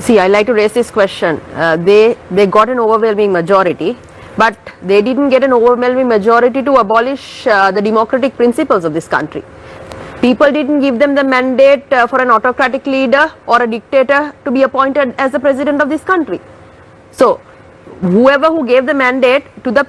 See, I like to raise this question. They got an overwhelming majority, but they didn't get an overwhelming majority to abolish the democratic principles of this country. People didn't give them the mandate for an autocratic leader or a dictator to be appointed as the president of this country. So, whoever who gave the mandate to the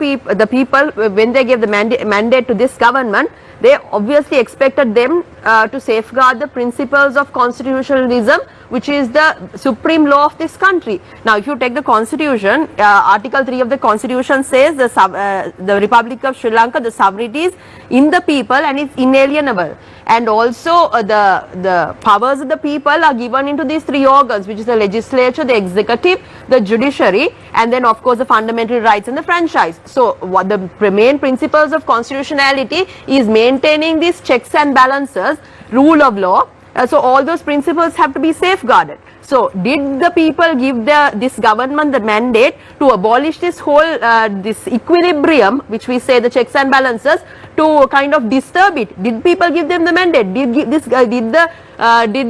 people, when they gave the mandate to this government, they obviously expected them to safeguard the principles of constitutionalism, which is the supreme law of this country. Now, if you take the constitution, Article 3 of the constitution says the Republic of Sri Lanka, the sovereignty is in the people and it's inalienable. And also the powers of the people are given into these three organs, which is the legislature, the executive, the judiciary, and then of course the fundamental rights and the franchise. So what the main principles of constitutionality is maintaining these checks and balances, rule of law. So all those principles have to be safeguarded. So did the people give this government the mandate to abolish this whole this equilibrium, which we say the checks and balances, to kind of disturb it? Did people give them the mandate? Did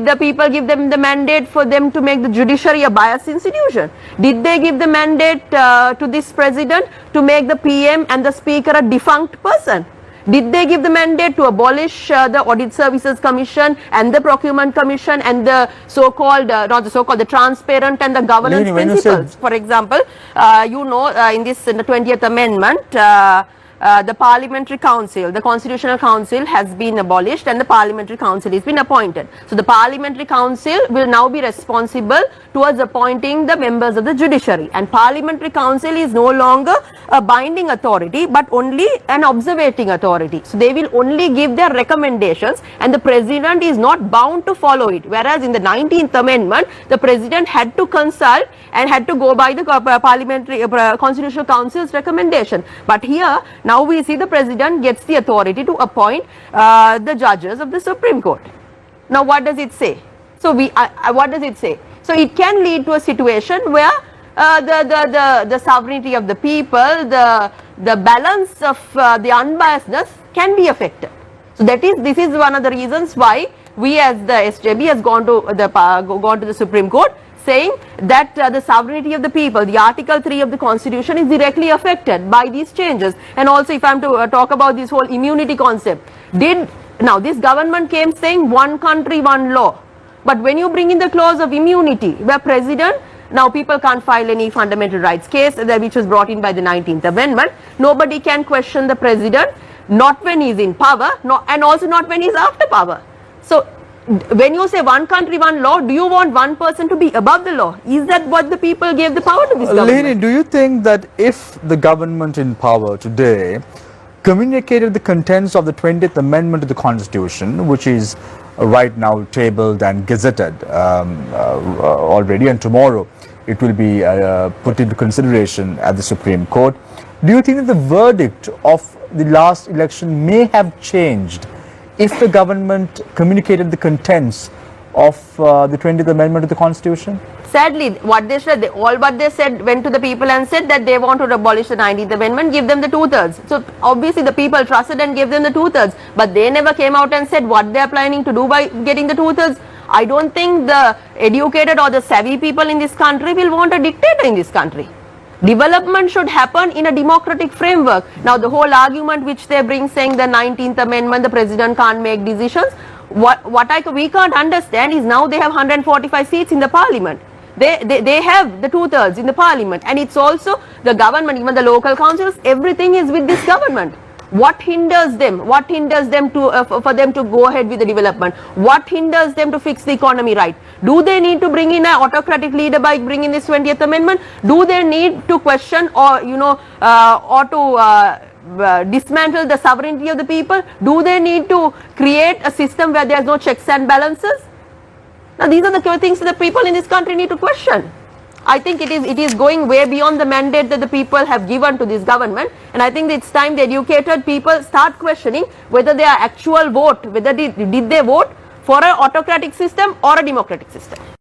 the people give them the mandate for them to make the judiciary a biased institution? Did they give the mandate to this president to make the PM and the speaker a defunct person? Did they give the mandate to abolish the Audit Services Commission and the Procurement Commission and the so-called, not the so-called, the transparent and the governance principles? For example, in the 20th Amendment, the Parliamentary Council, the Constitutional Council has been abolished and the Parliamentary Council has been appointed. So the Parliamentary Council will now be responsible towards appointing the members of the judiciary, and Parliamentary Council is no longer a binding authority but only an observating authority. So they will only give their recommendations and the President is not bound to follow it, whereas in the 19th Amendment the President had to consult and had to go by the Parliamentary Constitutional Council's recommendation. But here now we see the President gets the authority to appoint the judges of the Supreme Court. Now what does it say? So what does it say? So it can lead to a situation where the sovereignty of the people, the balance of the unbiasedness can be affected. So this is one of the reasons why we as the SJB has gone to the Supreme Court, saying that the sovereignty of the people, the Article 3 of the Constitution, is directly affected by these changes. And also, if I am to talk about this whole immunity concept, now this government came saying one country, one law. But when you bring in the clause of immunity, where President, now people can't file any fundamental rights case, which was brought in by the 19th Amendment, nobody can question the President, not when he's in power, and also not when he's after power. So when you say one country, one law, do you want one person to be above the law? Is that what the people gave the power to this government? Leni, do you think that if the government in power today communicated the contents of the 20th Amendment to the Constitution, which is right now tabled and gazetted already, and tomorrow it will be put into consideration at the Supreme Court, do you think that the verdict of the last election may have changed if the government communicated the contents of the 20th Amendment to the Constitution? Sadly, what they said, went to the people and said that they want to abolish the 19th Amendment, give them the 2/3. So obviously the people trusted and gave them the 2/3, but they never came out and said what they are planning to do by getting the 2/3. I don't think the educated or the savvy people in this country will want a dictator in this country. Development should happen in a democratic framework. Now the whole argument which they bring saying the 19th Amendment, the President can't make decisions, we can't understand is now they have 145 seats in the Parliament. They have the 2/3 in the Parliament, and it's also the government, even the local councils, everything is with this government. What hinders them? What hinders them for them to go ahead with the development? What hinders them to fix the economy right? Do they need to bring in an autocratic leader by bringing this 20th Amendment? Do they need to question or dismantle the sovereignty of the people? Do they need to create a system where there is no checks and balances? Now these are the things that the people in this country need to question. I think it is going way beyond the mandate that the people have given to this government, and I think it's time the educated people start questioning whether their actual vote, whether did they vote for an autocratic system or a democratic system.